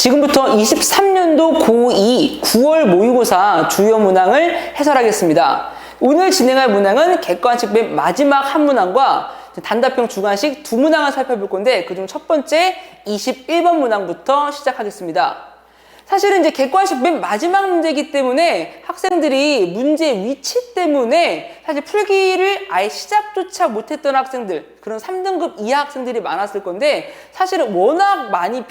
지금부터 23년도 고2 9월 모의고사 주요 문항을 해설하겠습니다. 오늘 진행할 문항은 객관식 맨 마지막 한 문항과 단답형 주관식 두 문항을 살펴볼 건데 그중 첫 번째 21번 문항부터 시작하겠습니다. 사실은 이제 객관식 맨 마지막 문제이기 때문에 학생들이 문제 위치 때문에 사실 풀기를 아예 시작조차 못했던 학생들, 그런 3등급 이하 학생들이 많았을 건데 사실은 워낙 많이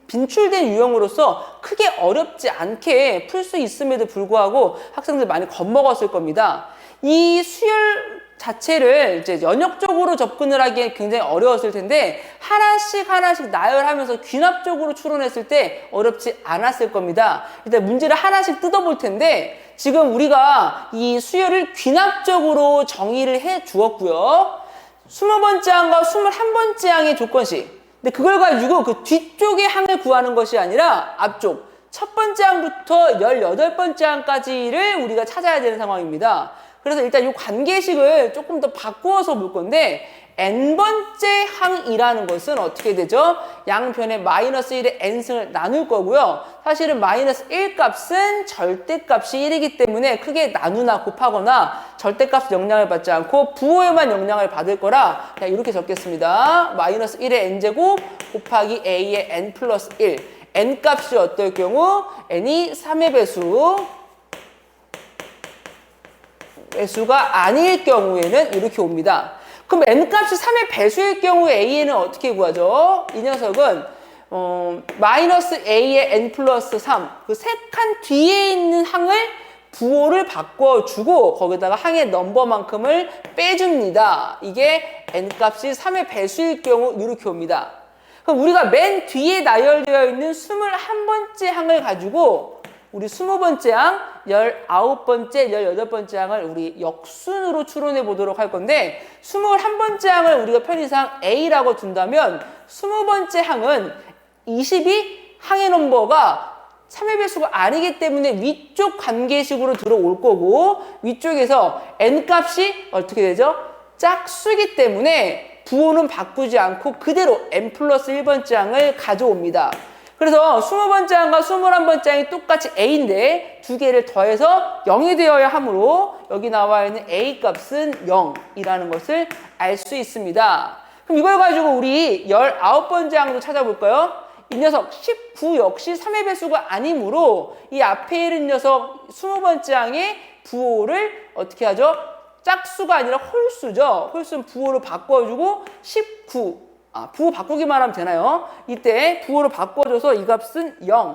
빈출된 유형으로서 크게 어렵지 않게 풀 수 있음에도 불구하고 학생들 많이 겁먹었을 겁니다. 이 수열 자체를 이제 연역적으로 접근을 하기엔 굉장히 어려웠을 텐데 하나씩 나열하면서 귀납적으로 추론했을 때 어렵지 않았을 겁니다. 일단 문제를 하나씩 뜯어볼 텐데 지금 우리가 이 수열을 귀납적으로 정의를 해 주었고요. 20번째 항과 21번째 항의 조건식. 근데 그걸 가지고 그 뒤쪽의 항을 구하는 것이 아니라 앞쪽 첫 번째 항부터 18번째 항까지를 우리가 찾아야 되는 상황입니다. 그래서 일단 이 관계식을 조금 더 바꾸어서 볼 건데 n번째 항이라는 것은 어떻게 되죠? 양변에 마이너스 1의 n승을 나눌 거고요. 사실은 마이너스 1 값은 절대값이 1이기 때문에 크게 나누나 곱하거나 절대값 영향을 받지 않고 부호에만 영향을 받을 거라 그냥 이렇게 적겠습니다. 마이너스 1의 n제곱 곱하기 a의 n 플러스 1. n 값이 어떨 경우? n이 3의 배수가 아닐 경우에는 이렇게 옵니다. 그럼 n값이 3의 배수일 경우 a는 어떻게 구하죠? 이 녀석은 마이너스 a의 n 플러스 3, 그 세 칸 뒤에 있는 항을 부호를 바꿔주고 거기다가 항의 넘버만큼을 빼줍니다. 이게 n값이 3의 배수일 경우 이렇게 옵니다. 그럼 우리가 맨 뒤에 나열되어 있는 21번째 항을 가지고 우리 20번째 항, 19번째, 18번째 항을 우리 역순으로 추론해 보도록 할 건데 21번째 항을 우리가 편의상 A라고 둔다면 20번째 항은 22 항의 넘버가 3의 배수가 아니기 때문에 위쪽 관계식으로 들어올 거고 위쪽에서 n값이 어떻게 되죠? 짝수기 때문에 부호는 바꾸지 않고 그대로 n 플러스 1번째 항을 가져옵니다. 그래서 20번째 항과 21번째 항이 똑같이 A인데 두 개를 더해서 0이 되어야 하므로 여기 나와 있는 A 값은 0이라는 것을 알 수 있습니다. 그럼 이걸 가지고 우리 19번째 항도 찾아볼까요? 이 녀석 19 역시 3의 배수가 아니므로 이 앞에 있는 녀석 20번째 항의 부호를 어떻게 하죠? 짝수가 아니라 홀수죠. 홀수는 부호를 바꿔주고 19 부호 바꾸기만 하면 되나요? 이때 부호를 바꿔줘서 이 값은 0.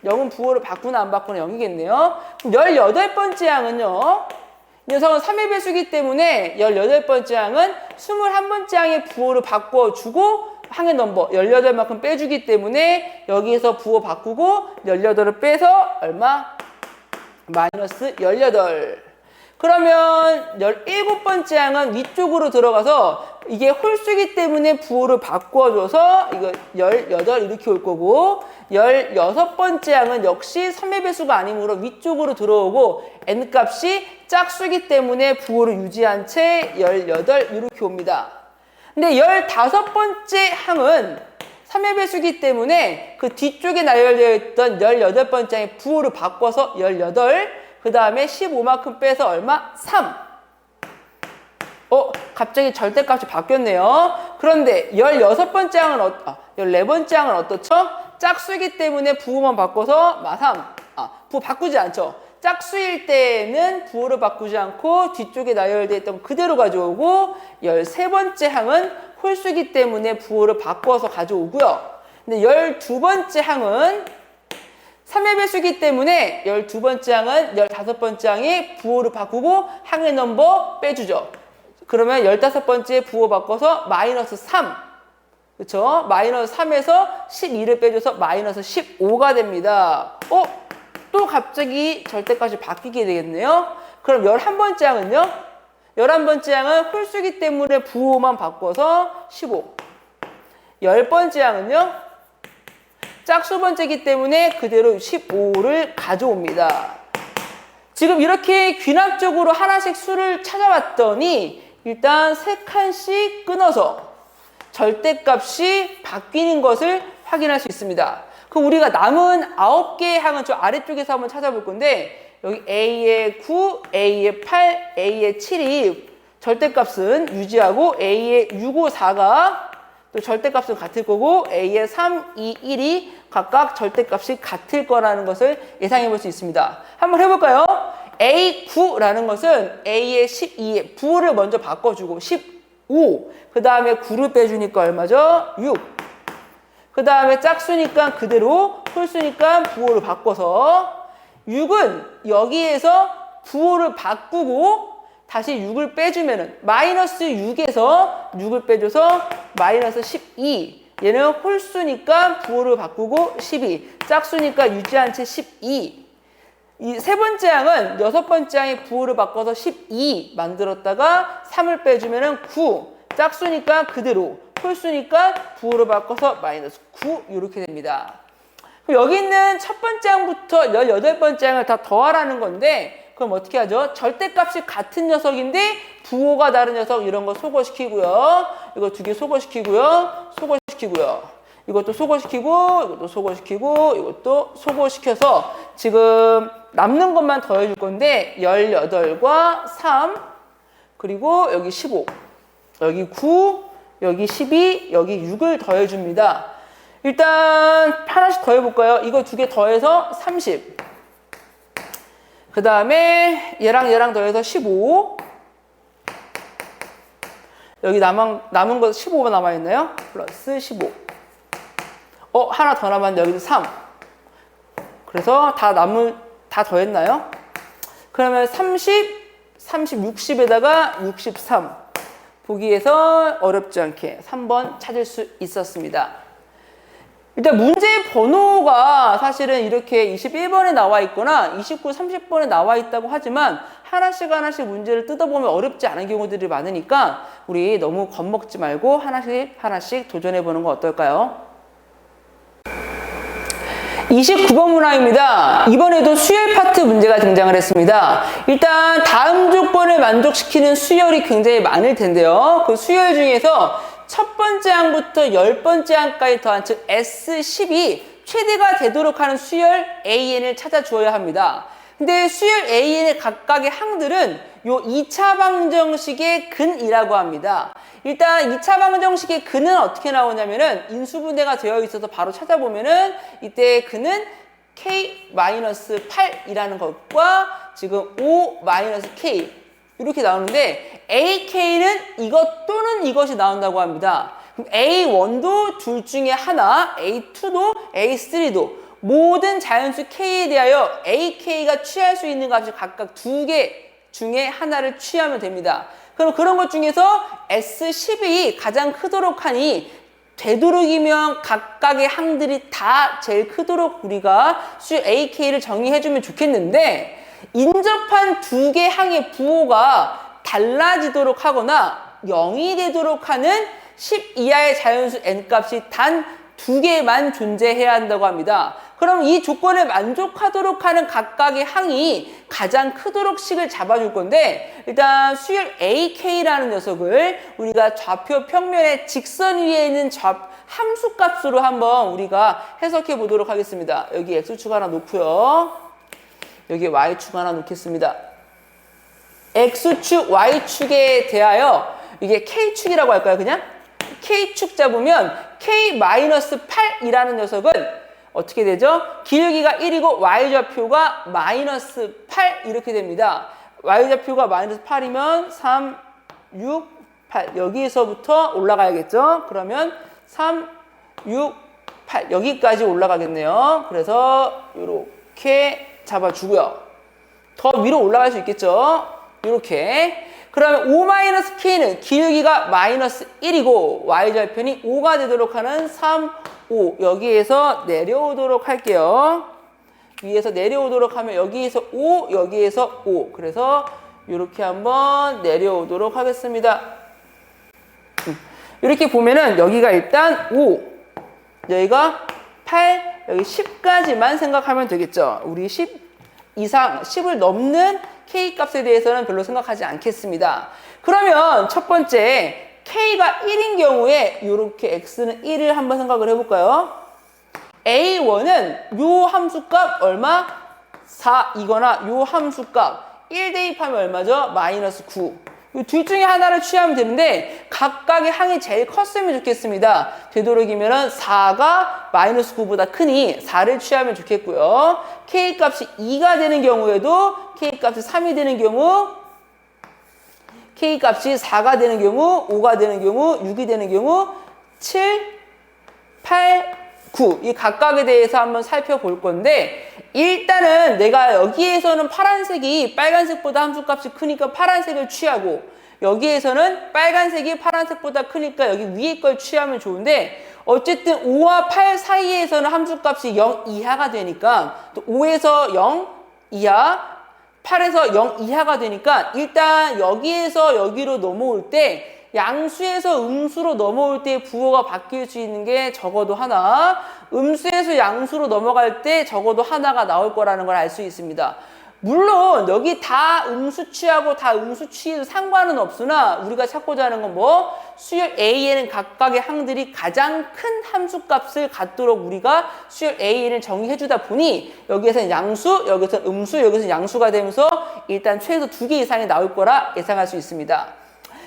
0은 부호를 바꾸나 안 바꾸나 0이겠네요. 그럼 18번째 항은요. 이 녀석은 3의 배수이기 때문에 18번째 항은 21번째 항의 부호를 바꿔주고 항의 넘버 18만큼 빼주기 때문에 여기에서 부호 바꾸고 18을 빼서 얼마? 마이너스 18. 그러면 17번째 항은 위쪽으로 들어가서 이게 홀수이기 때문에 부호를 바꿔줘서 이거 18 이렇게 올 거고 16번째 항은 역시 3의 배수가 아니므로 위쪽으로 들어오고 n값이 짝수이기 때문에 부호를 유지한 채 18 이렇게 옵니다. 근데 15번째 항은 3의 배수이기 때문에 그 뒤쪽에 나열되어 있던 18번째 항의 부호를 바꿔서 18 그 다음에 15만큼 빼서 얼마? 3. 갑자기 절대값이 바뀌었네요. 그런데 16번째 항은 14번째 항은 어떻죠? 짝수이기 때문에 부호만 바꿔서 3. 부호 바꾸지 않죠. 짝수일 때는 부호를 바꾸지 않고 뒤쪽에 나열되어 있던 그대로 가져오고 13번째 항은 홀수이기 때문에 부호를 바꿔서 가져오고요. 근데 12번째 항은 3의 배수이기 때문에 12번째 항은 15번째 항에 부호를 바꾸고 항의 넘버 빼주죠. 그러면 15번째 부호 바꿔서 마이너스 3. 그쵸? 마이너스 3에서 12를 빼줘서 마이너스 15가 됩니다. 또 갑자기 절대값이 바뀌게 되겠네요. 그럼 11번째 항은요? 11번째 항은 홀수이기 때문에 부호만 바꿔서 15. 10번째 항은요? 짝수번째이기 때문에 그대로 15를 가져옵니다. 지금 이렇게 귀납적으로 하나씩 수를 찾아왔더니 일단 3칸씩 끊어서 절대값이 바뀌는 것을 확인할 수 있습니다. 그럼 우리가 남은 9개의 항은 저 아래쪽에서 한번 찾아볼 건데 여기 A의 9, A의 8, A의 7이 절대값은 유지하고 A의 6, 5, 4가 또 절대값은 같을 거고 A의 3, 2, 1이 각각 절대값이 같을 거라는 것을 예상해 볼 수 있습니다. 한번 해볼까요? A9라는 것은 A의 12에 부호를 먼저 바꿔주고 15, 그 다음에 9를 빼주니까 얼마죠? 6. 그 다음에 짝수니까 그대로, 홀수니까 부호를 바꿔서 6은 여기에서 부호를 바꾸고 다시 6을 빼주면은 마이너스 6에서 6을 빼줘서 마이너스 12. 얘는 홀수니까 부호를 바꾸고 12. 짝수니까 유지한 채 12. 이 세 번째 항은 여섯 번째 항의 부호를 바꿔서 12 만들었다가 3을 빼주면은 9. 짝수니까 그대로, 홀수니까 부호를 바꿔서 마이너스 9 이렇게 됩니다. 그럼 여기 있는 첫 번째 항부터 18번째 항을 다 더하라는 건데 그럼 어떻게 하죠? 절대값이 같은 녀석인데 부호가 다른 녀석 이런 거 소거시키고요. 이거 두 개 소거시키고요. 소거시키고요. 이것도 소거시키고 이것도 소거시키고 이것도 소거시켜서 지금 남는 것만 더해줄 건데 18과 3 그리고 여기 15 여기 9 여기 12 여기 6을 더해줍니다. 일단 하나씩 더해볼까요? 이거 두 개 더해서 30 그 다음에 얘랑 더해서 15 여기 남은 거 15가 남아있나요? 플러스 15 하나 더 남았는데 여기도 3 그래서 다 더했나요? 그러면 30, 60에다가 63 보기에서 어렵지 않게 3번 찾을 수 있었습니다. 일단 문제의 번호가 사실은 이렇게 21번에 나와 있거나 29, 30번에 나와 있다고 하지만 하나씩 문제를 뜯어보면 어렵지 않은 경우들이 많으니까 우리 너무 겁먹지 말고 하나씩 도전해보는 거 어떨까요? 29번 문항입니다. 이번에도 수열 파트 문제가 등장을 했습니다. 일단 다음 조건을 만족시키는 수열이 굉장히 많을 텐데요. 그 수열 중에서 첫 번째 항부터 10번째 항까지 더한 즉 S10이 최대가 되도록 하는 수열 AN을 찾아 주어야 합니다. 근데 수열 AN의 각각의 항들은 요 2차 방정식의 근이라고 합니다. 일단 2차 방정식의 근은 어떻게 나오냐면은 인수분해가 되어 있어서 바로 찾아보면은 이때 근은 K-8이라는 것과 지금 O-K 이렇게 나오는데 AK는 이것 또는 이것이 나온다고 합니다. 그럼 A1도 둘 중에 하나, A2도 A3도 모든 자연수 K에 대하여 AK가 취할 수 있는 값이 각각 두 개 중에 하나를 취하면 됩니다. 그럼 그런 것 중에서 S10이 가장 크도록 하니 되도록이면 각각의 항들이 다 제일 크도록 우리가 수 AK를 정의해주면 좋겠는데 인접한 두 개 항의 부호가 달라지도록 하거나 0이 되도록 하는 10 이하의 자연수 n값이 단 두 개만 존재해야 한다고 합니다. 그럼 이 조건을 만족하도록 하는 각각의 항이 가장 크도록 식을 잡아줄 건데 일단 수열 AK라는 녀석을 우리가 좌표 평면의 직선 위에 있는 함수값으로 한번 우리가 해석해 보도록 하겠습니다. 여기 X축 하나 놓고요. 여기 Y축 하나 놓겠습니다. X축, Y축에 대하여 이게 K축이라고 할까요? 그냥? K축 잡으면 K-8이라는 녀석은 어떻게 되죠? 기울기가 1이고 Y좌표가 마이너스 8 이렇게 됩니다. Y좌표가 마이너스 8이면 3, 6, 8 여기에서부터 올라가야겠죠? 그러면 3, 6, 8 여기까지 올라가겠네요. 그래서 이렇게 잡아주고요. 더 위로 올라갈 수 있겠죠? 이렇게. 그러면 O-K는 기울기가 마이너스 1이고 Y좌표는 5가 되도록 하는 3, 5 여기에서 내려오도록 할게요. 위에서 내려오도록 하면 여기에서 5, 여기에서 5 그래서 이렇게 한번 내려오도록 하겠습니다. 이렇게 보면은 여기가 일단 5 여기가 8 여기 10까지만 생각하면 되겠죠. 우리 10 이상 10을 넘는 K값에 대해서는 별로 생각하지 않겠습니다. 그러면 첫 번째 K가 1인 경우에 이렇게 X는 1을 한번 생각을 해볼까요? A1은 요 함수값 얼마? 4이거나 요 함수값 1 대입하면 얼마죠? 마이너스 9. 이 둘 중에 하나를 취하면 되는데 각각의 항이 제일 컸으면 좋겠습니다. 되도록이면 4가 마이너스 9보다 크니 4를 취하면 좋겠고요. K값이 2가 되는 경우에도 K값이 3이 되는 경우, K값이 4가 되는 경우, 5가 되는 경우, 6이 되는 경우 7, 8, 9. 이 각각에 대해서 한번 살펴볼 건데 일단은 내가 여기에서는 파란색이 빨간색보다 함수값이 크니까 파란색을 취하고 여기에서는 빨간색이 파란색보다 크니까 여기 위에 걸 취하면 좋은데 어쨌든 5와 8 사이에서는 함수값이 0 이하가 되니까 또 5에서 0 이하 8에서 0 이하가 되니까 일단 여기에서 여기로 넘어올 때 양수에서 음수로 넘어올 때 부호가 바뀔 수 있는 게 적어도 하나, 음수에서 양수로 넘어갈 때 적어도 하나가 나올 거라는 걸 알 수 있습니다. 물론 여기 다 음수 취하고 다 음수 취해도 상관은 없으나 우리가 찾고자 하는 건 뭐? 수열 A에는 각각의 항들이 가장 큰 함수값을 갖도록 우리가 수열 A를 정의해 주다 보니 여기에서는 양수, 여기서는 음수, 여기서는 양수가 되면서 일단 최소 2개 이상이 나올 거라 예상할 수 있습니다.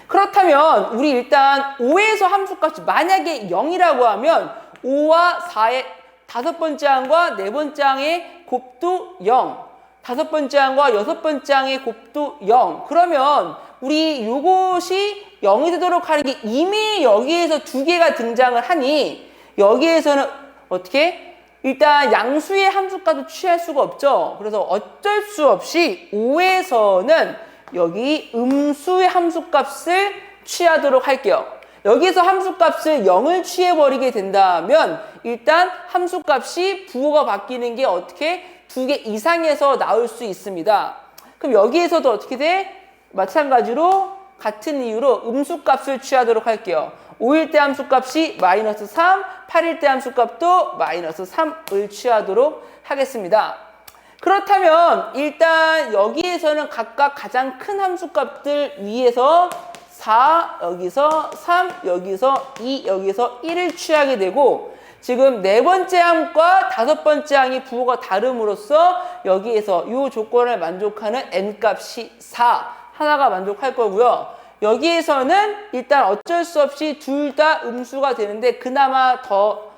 그렇다면 우리 일단 5에서 함수값이 만약에 0이라고 하면 5와 4의 다섯 번째 항과 네 번째 항의 곱도 0, 다섯 번째 항과 여섯 번째 항의 곱도 0. 그러면 우리 요것이 0이 되도록 하는 게 이미 여기에서 2개가 등장을 하니 여기에서는 어떻게? 일단 양수의 함수값도 취할 수가 없죠. 그래서 어쩔 수 없이 5에서는 여기 음수의 함수값을 취하도록 할게요. 여기서 함수값을 0을 취해버리게 된다면 일단 함수값이 부호가 바뀌는 게 어떻게 2개 이상에서 나올 수 있습니다. 그럼 여기에서도 어떻게 돼? 마찬가지로 같은 이유로 음수값을 취하도록 할게요. 5일 때 함수값이 마이너스 3, 8일 때 함수값도 마이너스 3을 취하도록 하겠습니다. 그렇다면 일단 여기에서는 각각 가장 큰 함수값들 위에서 4, 여기서 3, 여기서 2, 여기서 1을 취하게 되고 지금 네 번째 항과 다섯 번째 항이 부호가 다름으로써 여기에서 이 조건을 만족하는 n값이 4, 하나가 만족할 거고요. 여기에서는 일단 어쩔 수 없이 둘 다 음수가 되는데 그나마 더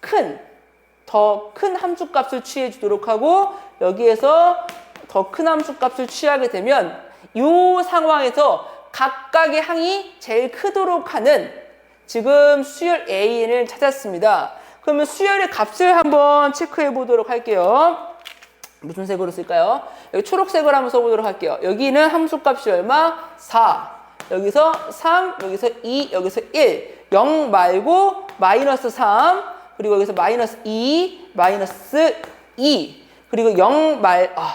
큰 함수값을 취해 주도록 하고 여기에서 더 큰 함수값을 취하게 되면 이 상황에서 각각의 항이 제일 크도록 하는 지금 수열 A를 찾았습니다. 그러면 수열의 값을 한번 체크해 보도록 할게요. 무슨 색으로 쓸까요? 여기 초록색으로 한번 써보도록 할게요. 여기는 함수값이 얼마? 4. 여기서 3, 여기서 2, 여기서 1. 0 말고 마이너스 3. 그리고 여기서 마이너스 2, 마이너스 2. 그리고 0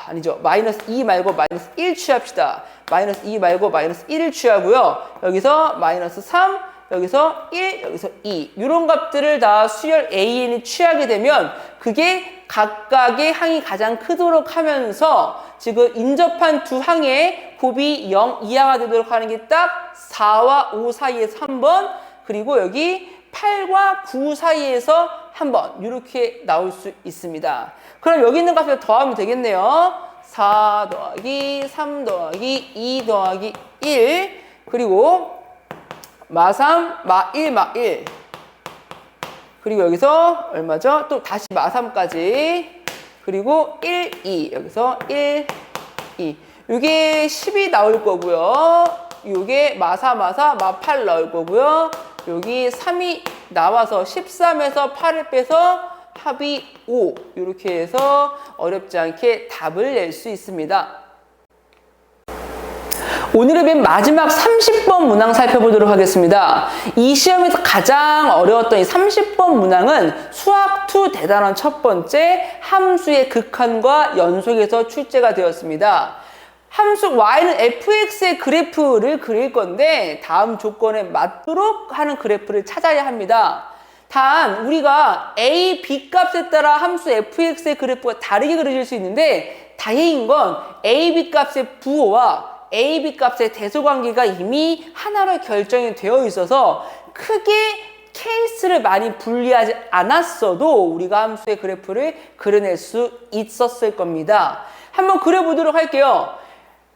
아니죠. 마이너스 2 말고 마이너스 1 취합시다. 마이너스 2 말고 마이너스 1을 취하고요. 여기서 마이너스 3, 여기서 1, 여기서 2. 이런 값들을 다 수열 AN이 취하게 되면 그게 각각의 항이 가장 크도록 하면서 지금 인접한 두 항의 곱이 0 이하가 되도록 하는 게 딱 4와 5 사이에서 한 번, 그리고 여기 8과 9 사이에서 한 번 이렇게 나올 수 있습니다. 그럼 여기 있는 값을 더하면 되겠네요. 4 더하기 3 더하기 2 더하기 1 그리고 마3, 마1, 마1 그리고 여기서 얼마죠? 또 다시 마3까지 그리고 1, 2 여기서 1, 2 이게 10이 나올 거고요. 이게 마4, 마4, 마8 나올 거고요. 여기 3이 나와서 13에서 8을 빼서 합이 5 이렇게 해서 어렵지 않게 답을 낼 수 있습니다. 오늘의 맨 마지막 30번 문항 살펴보도록 하겠습니다. 이 시험에서 가장 어려웠던 이 30번 문항은 수학2 대단원 첫 번째 함수의 극한과 연속에서 출제가 되었습니다. 함수 y는 fx의 그래프를 그릴 건데 다음 조건에 맞도록 하는 그래프를 찾아야 합니다. 단 우리가 a, b 값에 따라 함수 fx의 그래프가 다르게 그려질 수 있는데 다행인 건 a, b 값의 부호와 a, b 값의 대소관계가 이미 하나로 결정이 되어 있어서 크게 케이스를 많이 분리하지 않았어도 우리가 함수의 그래프를 그려낼 수 있었을 겁니다. 한번 그려보도록 할게요.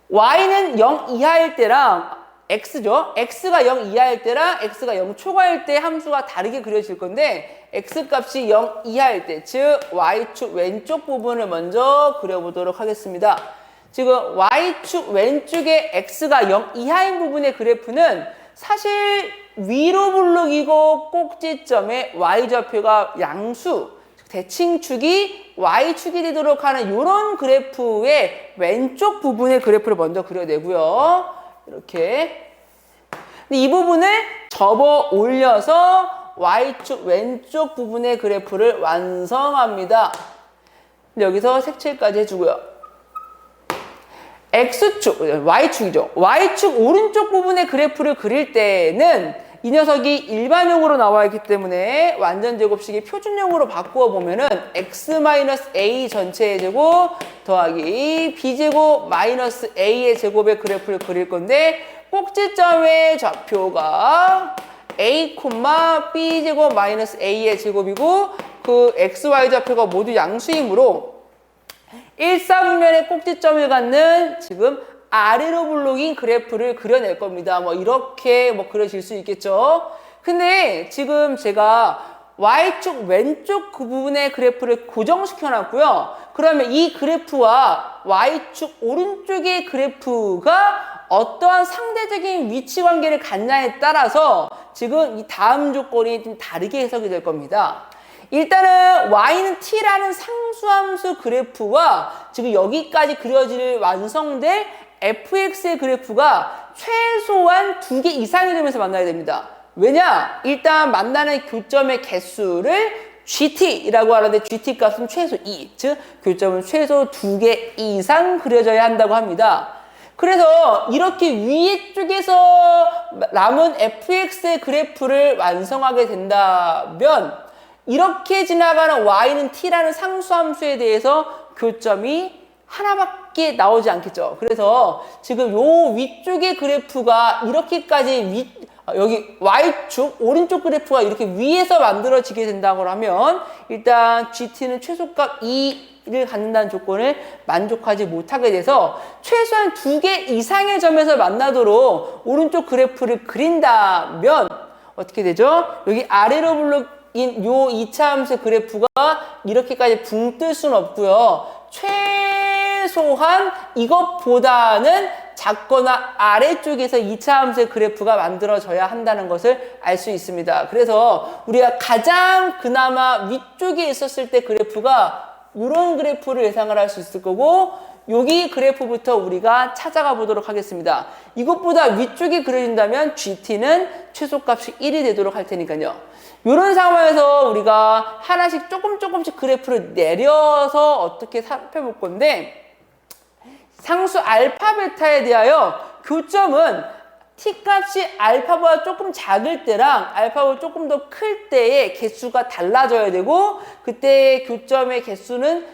y는 0 이하일 때랑 x죠. x가 0 이하일 때랑 x가 0 초과일 때 함수가 다르게 그려질 건데 x값이 0 이하일 때, 즉 y축 왼쪽 부분을 먼저 그려보도록 하겠습니다. 지금 y축 왼쪽에 x가 0 이하인 부분의 그래프는 사실 위로 블록이고 꼭지점에 y좌표가 양수, 대칭축이 y축이 되도록 하는 이런 그래프의 왼쪽 부분의 그래프를 먼저 그려내고요. 이렇게. 근데 이 부분을 접어 올려서 y축 왼쪽 부분의 그래프를 완성합니다. 여기서 색칠까지 해주고요. x축, y축이죠. y축 오른쪽 부분의 그래프를 그릴 때는 이 녀석이 일반형으로 나와 있기 때문에 완전 제곱식이 표준형으로 바꾸어 보면은 x-a 전체의 제곱 더하기 b제곱 마이너스 a의 제곱의 그래프를 그릴 건데 꼭지점의 좌표가 a, b제곱 마이너스 a의 제곱이고 그 xy 좌표가 모두 양수이므로 일사분면의 꼭지점을 갖는 지금 아래로 블록인 그래프를 그려낼 겁니다. 뭐 이렇게 뭐 그려질 수 있겠죠. 근데 지금 제가 y축 왼쪽 그 부분의 그래프를 고정시켜 놨고요. 그러면 이 그래프와 y축 오른쪽의 그래프가 어떠한 상대적인 위치 관계를 갖냐에 따라서 지금 이 다음 조건이 좀 다르게 해석이 될 겁니다. 일단은 y는 t라는 상수함수 그래프와 지금 여기까지 그려질 완성될 fx의 그래프가 최소한 2개 이상의 점에서 만나야 됩니다. 왜냐? 일단 만나는 교점의 개수를 gt라고 하는데 gt 값은 최소 2, 즉 교점은 최소 2개 이상 그려져야 한다고 합니다. 그래서 이렇게 위에 쪽에서 남은 fx의 그래프를 완성하게 된다면 이렇게 지나가는 y는 t라는 상수함수에 대해서 교점이 하나밖에 나오지 않겠죠. 그래서 지금 요 위쪽의 그래프가 이렇게까지 여기 y축 오른쪽 그래프가 이렇게 위에서 만들어지게 된다고 하면 일단 gt는 최소값 2를 갖는다는 조건을 만족하지 못하게 돼서 최소한 2개 이상의 점에서 만나도록 오른쪽 그래프를 그린다면 어떻게 되죠? 여기 아래로 블록인 요 2차 함수 그래프가 이렇게까지 붕 뜰 수는 없고요. 최소한 이것보다는 작거나 아래쪽에서 2차 함수의 그래프가 만들어져야 한다는 것을 알 수 있습니다. 그래서 우리가 가장 그나마 위쪽에 있었을 때 그래프가 이런 그래프를 예상을 할 수 있을 거고 여기 그래프부터 우리가 찾아가 보도록 하겠습니다. 이것보다 위쪽에 그려진다면 GT는 최소값이 1이 되도록 할 테니까요. 이런 상황에서 우리가 하나씩 조금씩 그래프를 내려서 어떻게 살펴볼 건데 상수 알파 베타에 대하여 교점은 t값이 알파보다 조금 작을 때랑 알파보다 조금 더 클 때의 개수가 달라져야 되고 그때의 교점의 개수는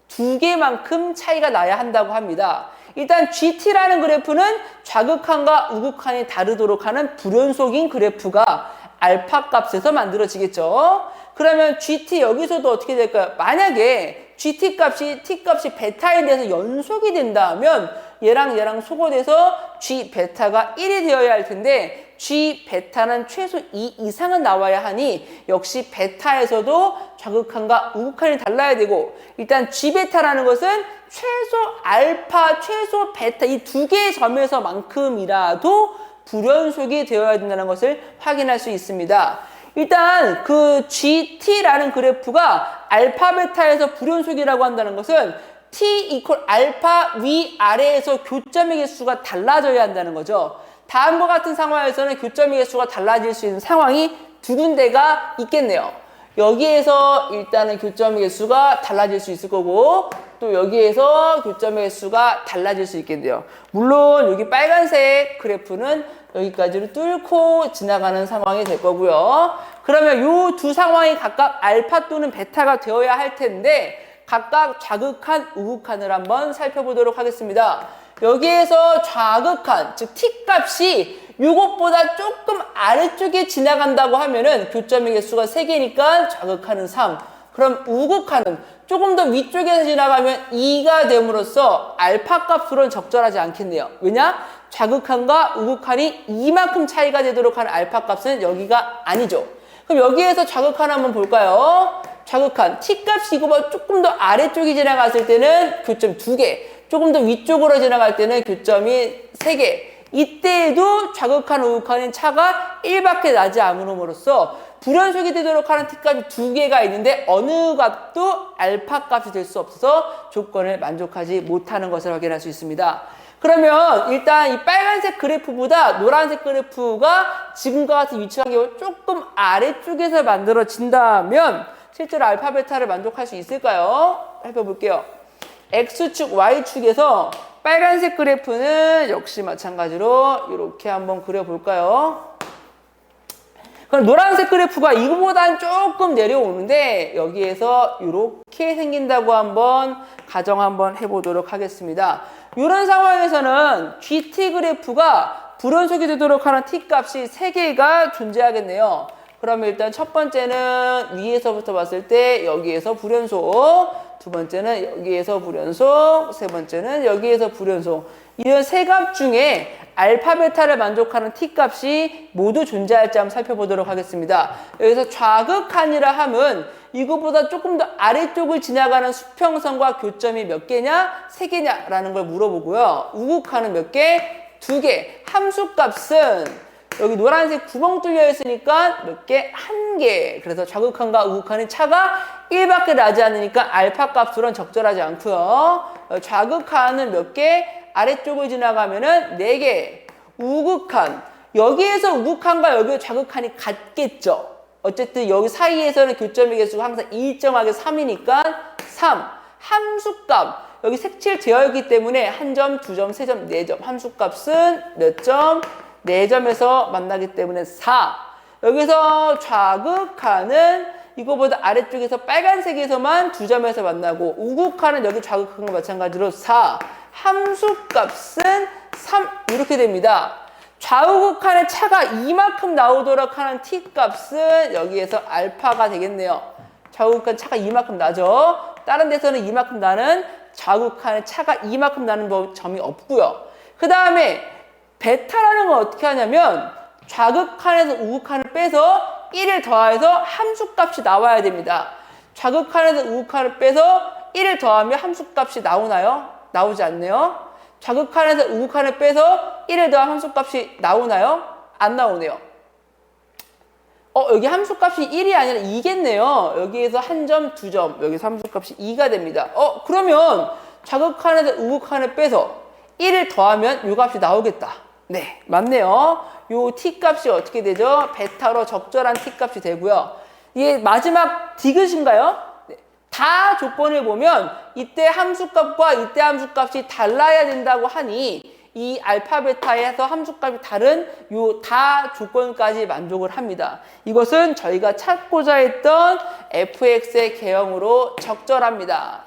2개만큼 차이가 나야 한다고 합니다. 일단 GT라는 그래프는 좌극한과 우극한이 다르도록 하는 불연속인 그래프가 알파 값에서 만들어지겠죠. 그러면 GT 여기서도 어떻게 될까요? 만약에 GT 값이 T값이 베타에 대해서 연속이 된다면 얘랑 소거돼서 G 베타가 1이 되어야 할 텐데 G 베타는 최소 2 이상은 나와야 하니 역시 베타에서도 좌극한과 우극한이 달라야 되고 일단 G 베타라는 것은 최소 알파, 최소 베타 이 2개의 점에서만큼이라도 불연속이 되어야 된다는 것을 확인할 수 있습니다. 일단 그 GT라는 그래프가 알파 베타에서 불연속이라고 한다는 것은 T 이퀄 알파 위아래에서 교점의 개수가 달라져야 한다는 거죠. 다음과 같은 상황에서는 교점의 개수가 달라질 수 있는 상황이 두 군데가 있겠네요. 여기에서 일단은 교점의 개수가 달라질 수 있을 거고 또 여기에서 교점의 개수가 달라질 수 있겠네요. 물론 여기 빨간색 그래프는 여기까지를 뚫고 지나가는 상황이 될 거고요. 그러면 이 두 상황이 각각 알파 또는 베타가 되어야 할 텐데 각각 좌극한, 우극한을 한번 살펴보도록 하겠습니다. 여기에서 좌극한, 즉 T값이 이것보다 조금 아래쪽에 지나간다고 하면은 교점의 개수가 3개니까 자극하는 3. 그럼 우극하는 조금 더 위쪽에서 지나가면 2가 됨으로써 알파 값으로는 적절하지 않겠네요. 왜냐? 자극한과 우극한이 이만큼 차이가 되도록 하는 알파 값은 여기가 아니죠. 그럼 여기에서 자극한 한번 볼까요? 자극한 T값이 이거보다 조금 더 아래쪽에 지나갔을 때는 교점 2개, 조금 더 위쪽으로 지나갈 때는 교점이 3개. 이때에도 자극한 우극한의 차가 1밖에 나지 않음으로써 불연속이 되도록 하는 T값이 2개가 있는데 어느 값도 알파 값이 될 수 없어서 조건을 만족하지 못하는 것을 확인할 수 있습니다. 그러면 일단 이 빨간색 그래프보다 노란색 그래프가 지금과 같은 위치 관계가 조금 아래쪽에서 만들어진다면 실제로 알파 베타를 만족할 수 있을까요? 살펴볼게요. X축, Y축에서 빨간색 그래프는 역시 마찬가지로 이렇게 한번 그려볼까요? 그럼 노란색 그래프가 이거보다는 조금 내려오는데 여기에서 이렇게 생긴다고 한번 가정 한번 해보도록 하겠습니다. 이런 상황에서는 GT 그래프가 불연속이 되도록 하는 T값이 3개가 존재하겠네요. 그러면 일단 첫 번째는 위에서부터 봤을 때 여기에서 불연속, 두 번째는 여기에서 불연속, 세 번째는 여기에서 불연속. 이런 세 값 중에 알파 베타를 만족하는 T값이 모두 존재할지 한번 살펴보도록 하겠습니다. 여기서 좌극한이라 함은 이거보다 조금 더 아래쪽을 지나가는 수평선과 교점이 몇 개냐? 3개냐? 라는 걸 물어보고요. 우극한은 몇 개? 2개. 함수값은 여기 노란색 구멍 뚫려 있으니까 몇 개? 1개. 그래서 좌극한과 우극한의 차가 1밖에 나지 않으니까 알파 값으로는 적절하지 않고요. 좌극한은 몇 개? 아래쪽을 지나가면은 4개. 우극한. 여기에서 우극한과 여기에 좌극한이 같겠죠. 어쨌든 여기 사이에서는 교점의 개수가 항상 일정하게 3이니까 3. 함수값. 여기 색칠되어 있기 때문에 1점, 2점, 3점, 4점. 함수값은 몇 점? 4점에서 만나기 때문에 4. 여기서 좌극한은 이거보다 아래쪽에서 빨간색에서만 2점에서 만나고 우극한은 여기 좌극한과 마찬가지로 4. 함수값은 3 이렇게 됩니다. 좌우극한의 차가 이만큼 나오도록 하는 T값은 여기에서 알파가 되겠네요. 좌우극한 차가 이만큼 나죠. 다른 데서는 이만큼 나는 좌우극한의 차가 이만큼 나는 점이 없고요. 그 다음에 베타라는 건 어떻게 하냐면 좌극한에서 우극한을 빼서 1을 더해서 함수값이 나와야 됩니다. 좌극한에서 우극한을 빼서 1을 더하면 함수값이 나오나요? 나오지 않네요. 좌극한에서 우극한을 빼서 1을 더한 함수값이 나오나요? 안 나오네요. 여기 함수값이 1이 아니라 2겠네요. 여기에서 1점, 2점, 여기서 함수값이 2가 됩니다. 그러면 좌극한에서 우극한을 빼서 1을 더하면 이 값이 나오겠다. 네, 맞네요. 요 T값이 어떻게 되죠? 베타로 적절한 T값이 되고요. 이게 마지막 디귿인가요? 다 조건을 보면 이때 함수값과 이때 함수값이 달라야 된다고 하니 이 알파 베타에서 함수값이 다른 요 다 조건까지 만족을 합니다. 이것은 저희가 찾고자 했던 fx의 개형으로 적절합니다.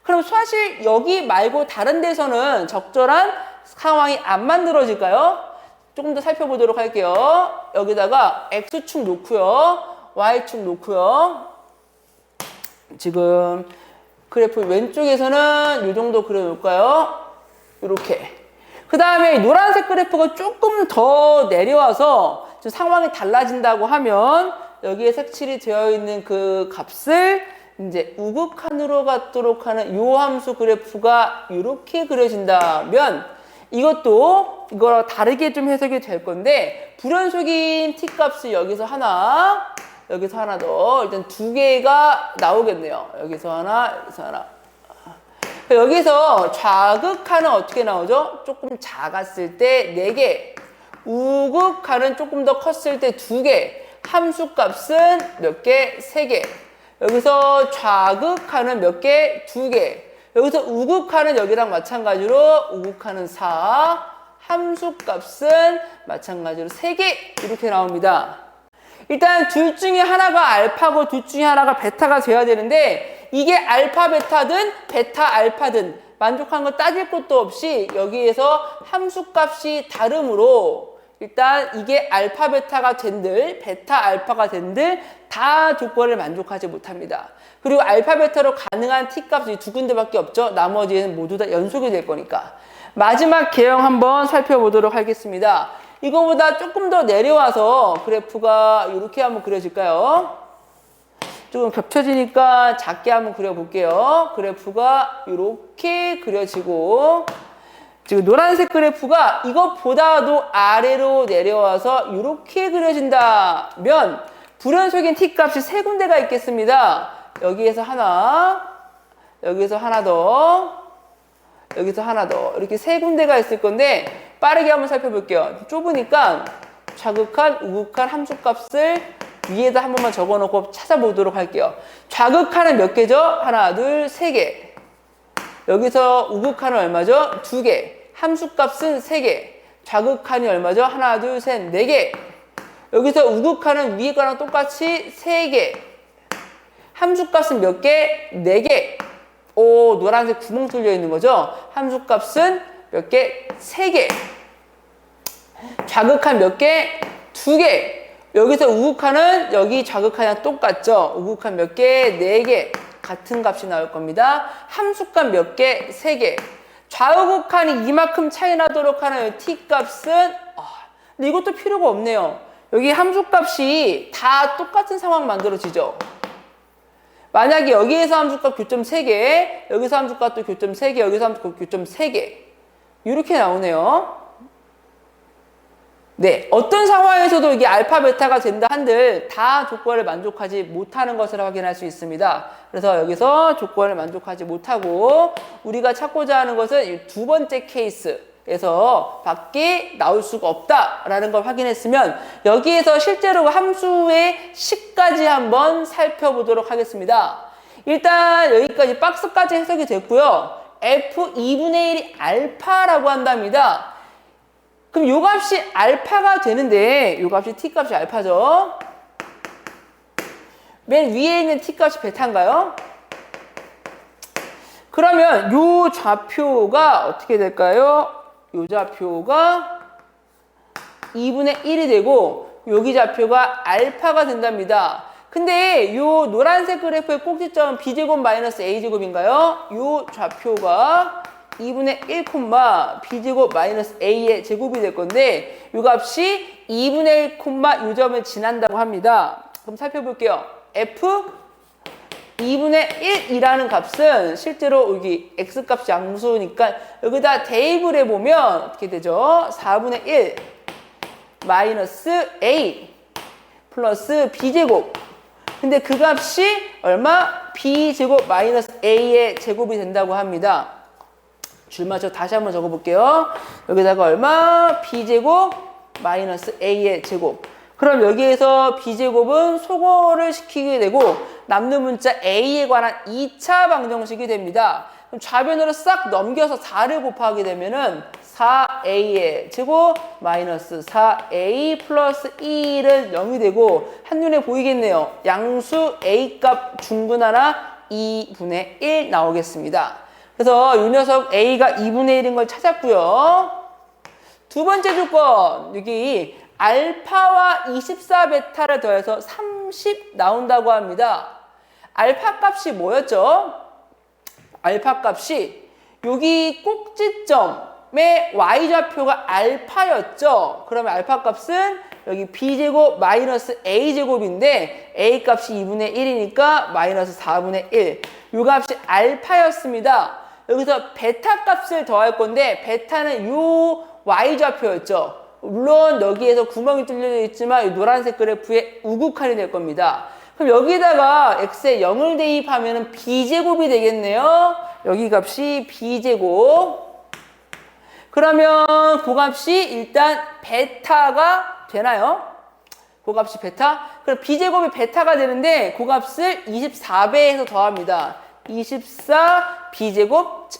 그럼 사실 여기 말고 다른 데서는 적절한 상황이 안 만들어질까요? 조금 더 살펴보도록 할게요. 여기다가 x축 놓고요. y축 놓고요. 지금 그래프 왼쪽에서는 이 정도 그려놓을까요? 이렇게. 그 다음에 노란색 그래프가 조금 더 내려와서 좀 상황이 달라진다고 하면 여기에 색칠이 되어 있는 그 값을 이제 우극한으로 갖도록 하는 요 함수 그래프가 이렇게 그려진다면 이것도 이거랑 다르게 좀 해석이 될 건데 불연속인 T값을 여기서 하나 더 일단 2개가 나오겠네요. 여기서 하나, 여기서 하나. 여기서 좌극한은 어떻게 나오죠? 조금 작았을 때 4개, 우극한은 조금 더 컸을 때 2개, 함수값은 몇 개? 3개. 여기서 좌극한은 몇 개? 2개. 여기서 우극한은 여기랑 마찬가지로 우극한은 4, 함수값은 마찬가지로 3개 이렇게 나옵니다. 일단 둘 중에 하나가 알파고 둘 중에 하나가 베타가 돼야 되는데 이게 알파 베타든 베타 알파든 만족한 거 따질 것도 없이 여기에서 함수값이 다르므로 일단 이게 알파 베타가 된들, 베타 알파가 된들 다 조건을 만족하지 못합니다. 그리고 알파 베타로 가능한 t 값이 두 군데밖에 없죠. 나머지는 모두 다 연속이 될 거니까. 마지막 개형 한번 살펴보도록 하겠습니다. 이거보다 조금 더 내려와서 그래프가 이렇게 한번 그려질까요? 조금 겹쳐지니까 작게 한번 그려볼게요. 그래프가 이렇게 그려지고 지금 노란색 그래프가 이것보다도 아래로 내려와서 이렇게 그려진다면 불연속인 t값이 세 군데가 있겠습니다. 여기에서 하나, 여기서 하나 더, 여기서 하나 더 이렇게 세 군데가 있을 건데 빠르게 한번 살펴볼게요. 좁으니까 좌극한, 우극한 함수값을 위에다 한 번만 적어놓고 찾아보도록 할게요. 좌극한은 몇 개죠? 하나, 둘, 세 개. 여기서 우극한은 얼마죠? 두 개. 함수값은 세 개. 좌극한이 얼마죠? 하나, 둘, 셋, 네 개. 여기서 우극한은 위에 거랑 똑같이 세 개. 함수값은 몇 개? 네 개. 오, 노란색 구멍 뚫려 있는 거죠? 함수값은 몇 개? 세 개. 좌극한 몇 개? 두 개. 여기서 우극한은 여기 좌극한이랑 똑같죠? 우극한 몇 개? 네 개. 같은 값이 나올 겁니다. 함수값 몇 개? 세 개. 좌우극한이 이만큼 차이 나도록 하는 t값은 근데 이것도 필요가 없네요. 여기 함수값이 다 똑같은 상황 만들어지죠? 만약에 여기에서 함수값 교점 3개, 여기서 함수값도 교점 3개, 여기서 함수값 교점 3개 이렇게 나오네요. 네, 어떤 상황에서도 이게 알파 베타가 된다 한들 다 조건을 만족하지 못하는 것을 확인할 수 있습니다. 그래서 여기서 조건을 만족하지 못하고 우리가 찾고자 하는 것은 이 두 번째 케이스에서 밖에 나올 수가 없다라는 걸 확인했으면 여기에서 실제로 함수의 식까지 한번 살펴보도록 하겠습니다. 일단 여기까지 박스까지 해석이 됐고요. f 2분의 1이 알파라고 한답니다. 그럼 요 값이 알파가 되는데 요 값이 t값이 알파죠. 맨 위에 있는 t값이 베타인가요? 그러면 요 좌표가 어떻게 될까요? 요 좌표가 2분의 1이 되고 여기 좌표가 알파가 된답니다. 근데 요 노란색 그래프의 꼭지점은 b제곱 마이너스 a제곱인가요? 요 좌표가 2분의 1, b제곱 마이너스 a의 제곱이 될 건데 이 값이 2분의 1, 이 점을 지난다고 합니다. 그럼 살펴볼게요. f 2분의 1이라는 값은 실제로 여기 x값이 양수니까 여기다 대입을 해보면 어떻게 되죠? 4분의 1 마이너스 a 플러스 b제곱. 근데 그 값이 얼마? b제곱 마이너스 a의 제곱이 된다고 합니다. 줄 맞춰 다시 한번 적어볼게요. 여기다가 얼마? b제곱 마이너스 a의 제곱. 그럼 여기에서 b제곱은 소거를 시키게 되고 남는 문자 a에 관한 2차 방정식이 됩니다. 그럼 좌변으로 싹 넘겨서 4를 곱하게 되면은 4a의 제곱 마이너스 4a 플러스 1은 0이 되고 한눈에 보이겠네요. 양수 a값 중근 하나 2분의 1 나오겠습니다. 그래서 이 녀석 a가 2분의 1인 걸 찾았고요. 두 번째 조건, 여기 알파와 24베타를 더해서 30 나온다고 합니다. 알파 값이 뭐였죠? 알파 값이 여기 꼭지점의 y좌표가 알파였죠. 그러면 알파 값은 여기 b제곱 마이너스 a제곱인데 a 값이 2분의 1이니까 마이너스 4분의 1. 이 값이 알파였습니다. 여기서 베타 값을 더할 건데 베타는 요 y좌표였죠. 물론 여기에서 구멍이 뚫려 있지만 이 노란색 그래프의 우극한이 될 겁니다. 그럼 여기다가 x에 0을 대입하면 b제곱이 되겠네요. 여기 값이 b제곱. 그러면 그 값이 일단 베타가 되나요? 그 값이 베타? 그럼 b제곱이 베타가 되는데 그 값을 24배에서 더합니다. 24 b제곱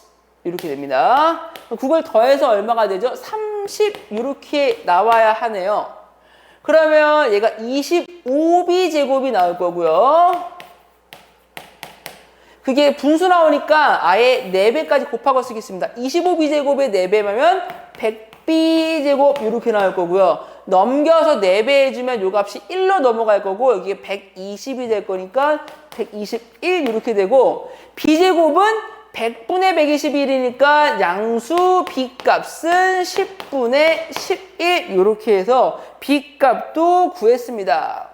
이렇게 됩니다. 그걸 더해서 얼마가 되죠? 30 이렇게 나와야 하네요. 그러면 얘가 25b제곱이 나올 거고요. 그게 분수 나오니까 아예 4배까지 곱하고 쓰겠습니다. 25b제곱에 4배면 100b제곱 이렇게 나올 거고요. 넘겨서 4배 해주면 요 값이 1로 넘어갈 거고 여기에 120이 될 거니까 121 이렇게 되고 b제곱은 100분의 121이니까 양수 b값은 10분의 11 이렇게 해서 b값도 구했습니다.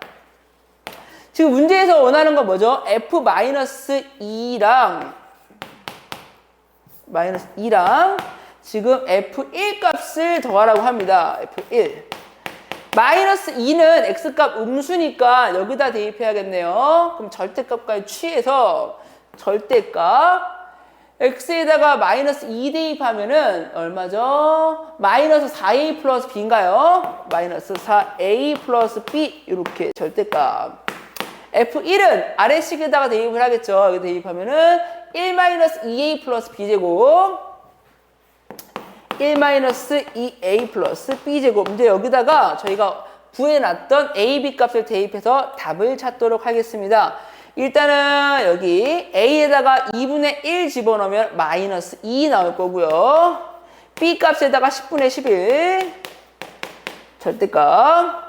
지금 문제에서 원하는 건 뭐죠? f-2랑 지금 f1 값을 더하라고 합니다. f1. 마이너스 2는 x값 음수니까 여기다 대입해야겠네요. 그럼 절대값까지 취해서 절대값 x에다가 마이너스 2 대입하면은 얼마죠? 마이너스 4a 플러스 b인가요? 마이너스 4a 플러스 b 이렇게 절대값. f1은 아래식에다가 대입을 하겠죠. 여기 대입하면은 1 마이너스 2a 플러스 b제곱 1 마이너스 2a 플러스 b제곱. 이제 여기다가 저희가 구해놨던 a, b 값을 대입해서 답을 찾도록 하겠습니다. 일단은 여기 a에다가 2분의 1 집어넣으면 마이너스 2 나올 거고요. b 값에다가 10분의 11 절대값.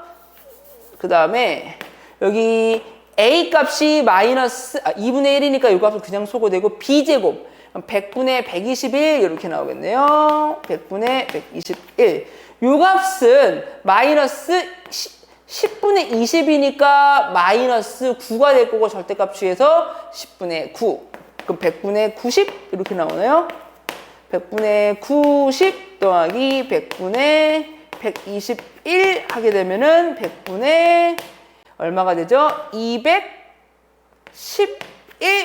그 다음에 여기 a 값이 마이너스 2분의 1이니까 이 값을 그냥 소거되고 b제곱 100분의 121 이렇게 나오겠네요. 100분의 121. 요 값은 마이너스 10분의 20이니까 마이너스 9가 될 거고 절대값 취해서 10분의 9. 그럼 100분의 90 이렇게 나오나요? 100분의 90 더하기 100분의 121 하게 되면은 100분의 얼마가 되죠? 211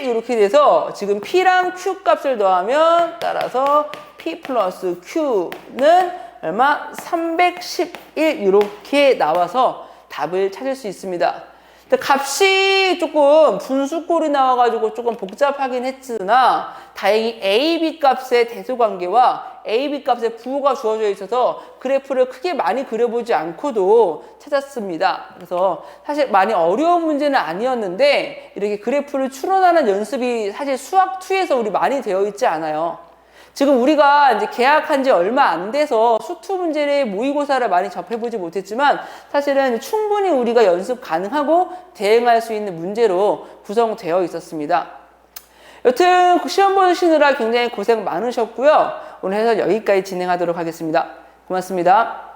이렇게 돼서 지금 P랑 Q 값을 더하면 따라서 P 플러스 Q는 얼마? 311 이렇게 나와서 답을 찾을 수 있습니다. 근데 값이 조금 분수꼴이 나와가지고 조금 복잡하긴 했으나 다행히 A, B 값의 대소관계와 A, B 값의 부호가 주어져 있어서 그래프를 크게 많이 그려보지 않고도 찾았습니다. 그래서 사실 많이 어려운 문제는 아니었는데 이렇게 그래프를 추론하는 연습이 사실 수학2에서 우리 많이 되어 있지 않아요. 지금 우리가 이제 개학한 지 얼마 안 돼서 수투 문제를 모의고사를 많이 접해보지 못했지만 사실은 충분히 우리가 연습 가능하고 대응할 수 있는 문제로 구성되어 있었습니다. 여튼 시험 보시느라 굉장히 고생 많으셨고요. 오늘 해서 여기까지 진행하도록 하겠습니다. 고맙습니다.